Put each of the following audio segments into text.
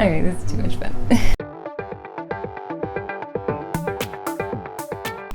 Alright, this is too much fun.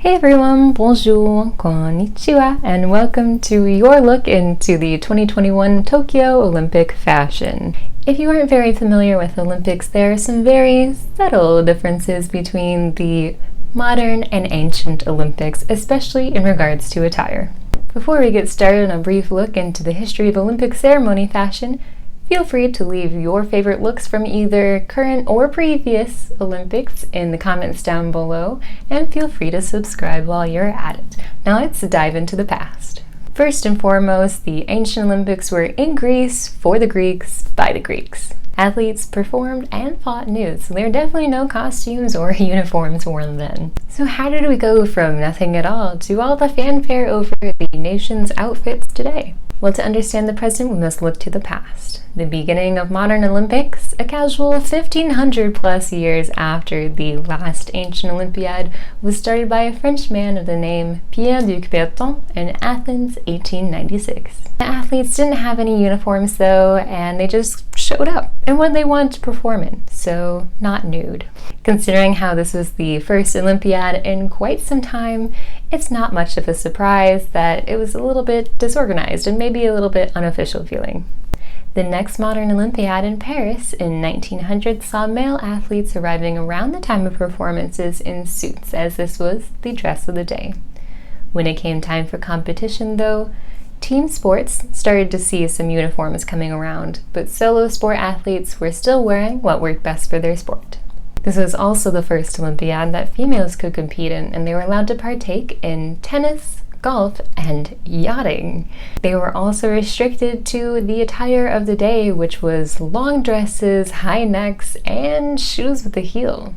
Hey everyone, bonjour, konnichiwa, and welcome to your look into the 2021 Tokyo Olympic fashion. If you aren't very familiar with Olympics, there are some very subtle differences between the modern and ancient Olympics, especially in regards to attire. Before we get started on a brief look into the history of Olympic ceremony fashion, feel free to leave your favorite looks from either current or previous Olympics in the comments down below, and feel free to subscribe while you're at it. Now let's dive into the past. First and foremost, the ancient Olympics were in Greece, for the Greeks, by the Greeks. Athletes performed and fought nude, so there are definitely no costumes or uniforms worn then. So how did we go from nothing at all to all the fanfare over the nation's outfits today? Well, to understand the present, we must look to the past. The beginning of modern Olympics, a casual 1500 plus years after the last ancient Olympiad, was started by a French man of the name Pierre de Coubertin in Athens, 1896. The athletes didn't have any uniforms though, and they just showed up in what they wanted to perform in, so not nude. Considering how this was the first Olympiad in quite some time, it's not much of a surprise that it was a little bit disorganized and maybe a little bit unofficial feeling. The next modern Olympiad in Paris in 1900 saw male athletes arriving around the time of performances in suits, as this was the dress of the day. When it came time for competition though, team sports started to see some uniforms coming around, but solo sport athletes were still wearing what worked best for their sport. This was also the first Olympiad that females could compete in, and they were allowed to partake in tennis, golf, and yachting. They were also restricted to the attire of the day, which was long dresses, high necks, and shoes with a heel,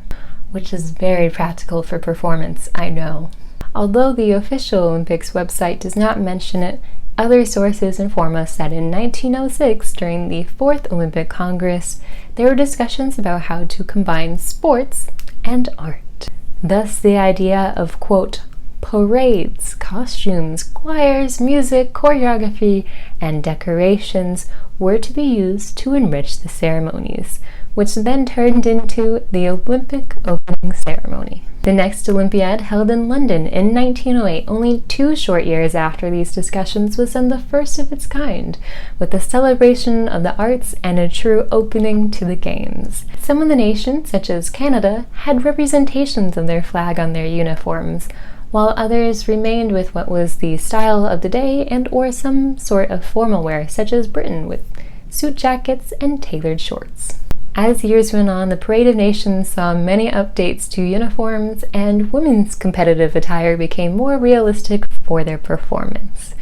which is very practical for performance, I know. Although the official Olympics website does not mention it, other sources inform us that in 1906, during the 4th Olympic Congress, there were discussions about how to combine sports and art. Thus, the idea of, quote, parades, costumes, choirs, music, choreography, and decorations were to be used to enrich the ceremonies, which then turned into the Olympic opening ceremony. The next Olympiad, held in London in 1908, only 2 short years after these discussions, was then the first of its kind, with a celebration of the arts and a true opening to the Games. Some of the nations, such as Canada, had representations of their flag on their uniforms, while others remained with what was the style of the day and or some sort of formal wear, such as Britain with suit jackets and tailored shorts. As years went on, the Parade of Nations saw many updates to uniforms, and women's competitive attire became more realistic for their performance.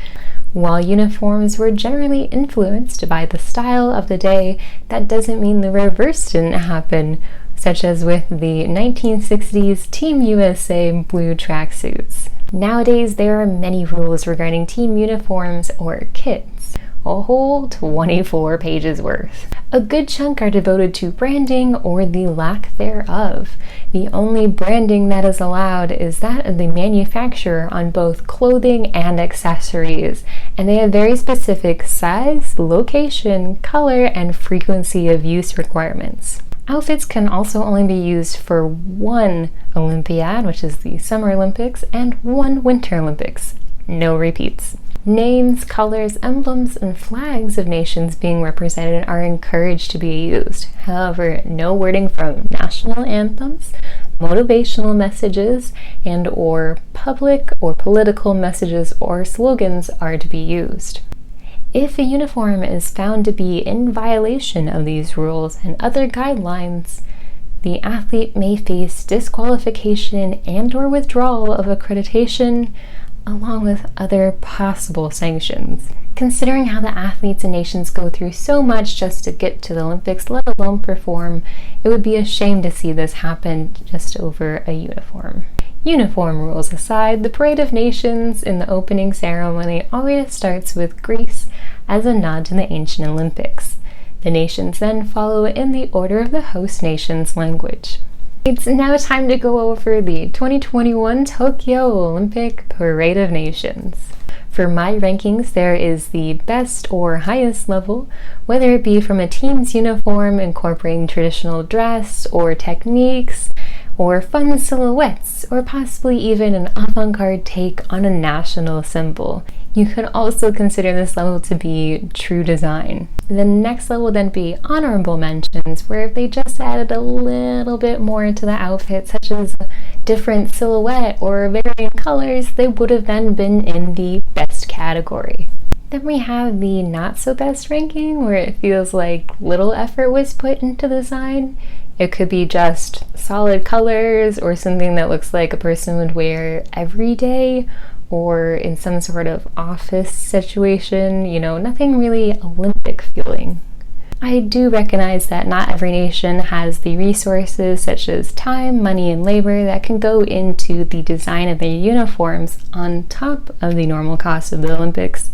While uniforms were generally influenced by the style of the day, that doesn't mean the reverse didn't happen, such as with the 1960s Team USA blue tracksuits. Nowadays, there are many rules regarding team uniforms or kits. A whole 24 pages worth. A good chunk are devoted to branding or the lack thereof. The only branding that is allowed is that of the manufacturer on both clothing and accessories, and they have very specific size, location, color, and frequency of use requirements. Outfits can also only be used for one Olympiad, which is the Summer Olympics, and one Winter Olympics. No repeats. Names, colors, emblems, and flags of nations being represented are encouraged to be used. However, no wording from national anthems, motivational messages, and or public or political messages or slogans are to be used. If a uniform is found to be in violation of these rules and other guidelines, the athlete may face disqualification and or withdrawal of accreditation, along with other possible sanctions. Considering how the athletes and nations go through so much just to get to the Olympics, let alone perform, it would be a shame to see this happen just over a uniform. Uniform rules aside, the Parade of Nations in the opening ceremony always starts with Greece as a nod to the ancient Olympics. The nations then follow in the order of the host nation's language. It's now time to go over the 2021 Tokyo Olympic Parade of Nations. For my rankings, there is the best or highest level, whether it be from a team's uniform incorporating traditional dress or techniques, or fun silhouettes, or possibly even an avant-garde take on a national symbol. You could also consider this level to be true design. The next level would then be honorable mentions, where if they just added a little bit more to the outfit, such as a different silhouette or varying colors, they would have then been in the best category. Then we have the not so best ranking, where it feels like little effort was put into the design. It could be just solid colors or something that looks like a person would wear every day or in some sort of office situation, nothing really Olympic feeling. I do recognize that not every nation has the resources such as time, money, and labor that can go into the design of their uniforms on top of the normal cost of the Olympics.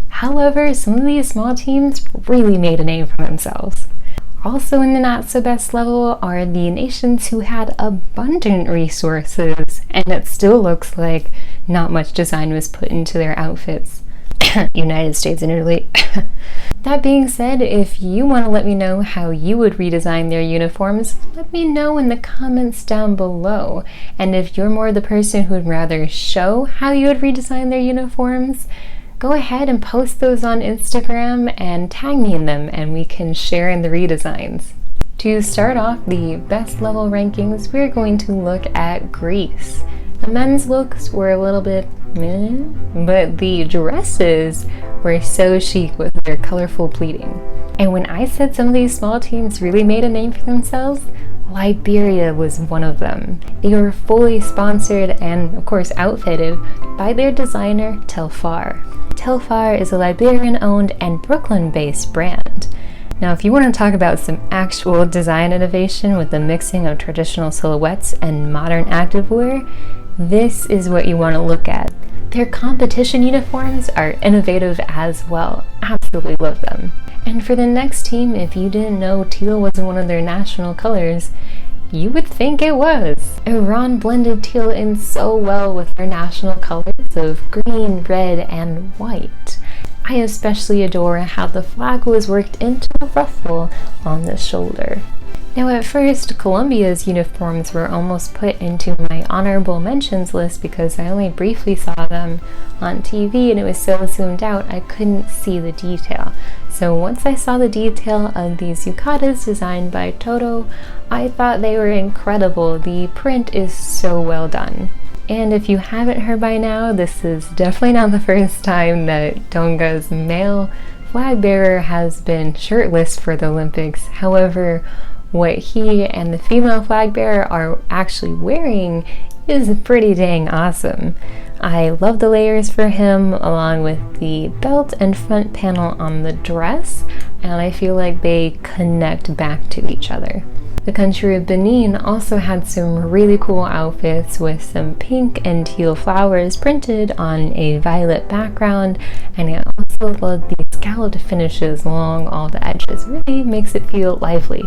However, some of these small teams really made a name for themselves. Also in the not so best level are the nations who had abundant resources, and it still looks like not much design was put into their outfits. United States and Italy. That being said, if you want to let me know how you would redesign their uniforms, let me know in the comments down below. And if you're more the person who would rather show how you would redesign their uniforms, go ahead and post those on Instagram and tag me in them, and we can share in the redesigns. To start off the best level rankings, we're going to look at Greece. The men's looks were a little bit meh, but the dresses were so chic with their colorful pleating. And when I said some of these small teams really made a name for themselves, Liberia was one of them. They were fully sponsored and, of course, outfitted by their designer, Telfar. Telfar is a Liberian-owned and Brooklyn-based brand. Now, if you want to talk about some actual design innovation with the mixing of traditional silhouettes and modern activewear, this is what you want to look at. Their competition uniforms are innovative as well. Absolutely love them. And for the next team, if you didn't know teal wasn't one of their national colors, you would think it was. Iran blended teal in so well with their national colors of green, red, and white. I especially adore how the flag was worked into a ruffle on the shoulder. Now at first, Colombia's uniforms were almost put into my honorable mentions list because I only briefly saw them on TV and it was so zoomed out I couldn't see the detail. So once I saw the detail of these yucatas designed by Toto, I thought they were incredible. The print is so well done. And if you haven't heard by now, this is definitely not the first time that Tonga's male flag bearer has been shirtless for the Olympics. However, what he and the female flag bearer are actually wearing is pretty dang awesome. I love the layers for him along with the belt and front panel on the dress, and I feel like they connect back to each other. The country of Benin also had some really cool outfits with some pink and teal flowers printed on a violet background, and I also love the scalloped finishes along all the edges. Really makes it feel lively.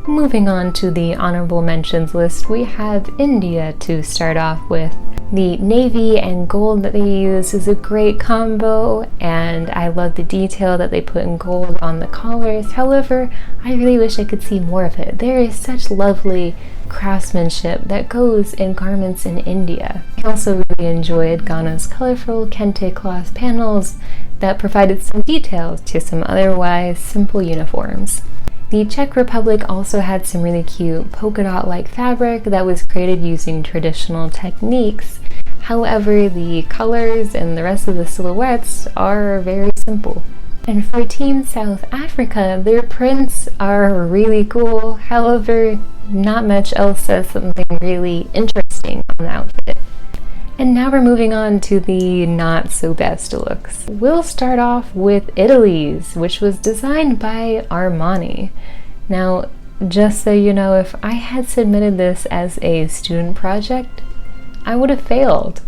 Moving on to the honorable mentions list, we have India to start off with. The navy and gold that they use is a great combo, and I love the detail that they put in gold on the collars. However, I really wish I could see more of it. There is such lovely craftsmanship that goes in garments in India. I also really enjoyed Ghana's colorful kente cloth panels that provided some details to some otherwise simple uniforms. The Czech Republic also had some really cute polka dot-like fabric that was created using traditional techniques. However, the colors and the rest of the silhouettes are very simple. And for Team South Africa, their prints are really cool. However, not much else says something really interesting on the outfit. And now we're moving on to the not so best looks. We'll start off with Italy's, which was designed by Armani. Now, just so you know, if I had submitted this as a student project, I would have failed.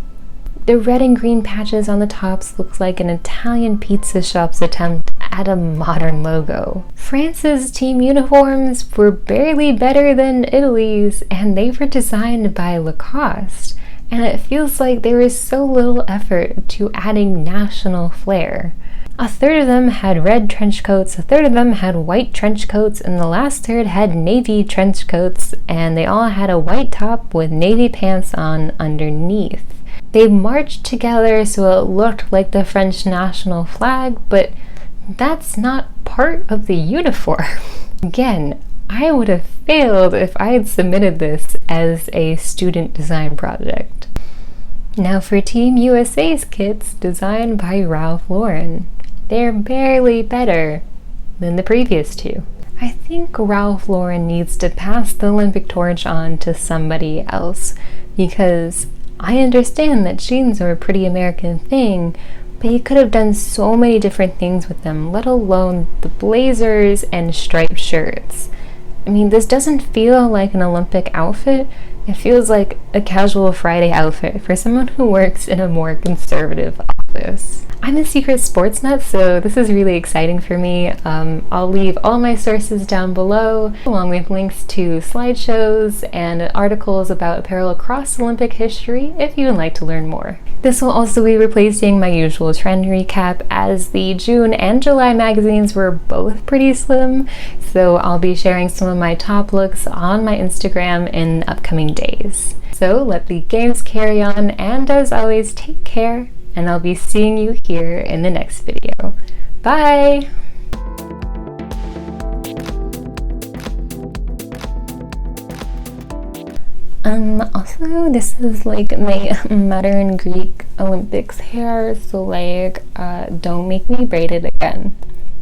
The red and green patches on the tops look like an Italian pizza shop's attempt at a modern logo. France's team uniforms were barely better than Italy's, and they were designed by Lacoste. and it feels like there is so little effort to adding national flair. A third of them had red trench coats, a third of them had white trench coats, and the last third had navy trench coats, and they all had a white top with navy pants on underneath. They marched together so it looked like the French national flag, but that's not part of the uniform. Again, I would have failed if I had submitted this as a student design project. Now for Team USA's kits designed by Ralph Lauren. They're barely better than the previous two. I think Ralph Lauren needs to pass the Olympic torch on to somebody else, because I understand that jeans are a pretty American thing, but you could have done so many different things with them, let alone the blazers and striped shirts. I mean, this doesn't feel like an Olympic outfit. It feels like a casual Friday outfit for someone who works in a more conservative office. I'm a secret sports nut, so this is really exciting for me. I'll leave all my sources down below, along with links to slideshows and articles about apparel across Olympic history if you would like to learn more. This will also be replacing my usual trend recap, as the June and July magazines were both pretty slim, so I'll be sharing some of my top looks on my Instagram in upcoming days. So let the games carry on, and as always, take care, and I'll be seeing you here in the next video. Bye! Also, this is like my modern Greek Olympics hair, so like, don't make me braid it again.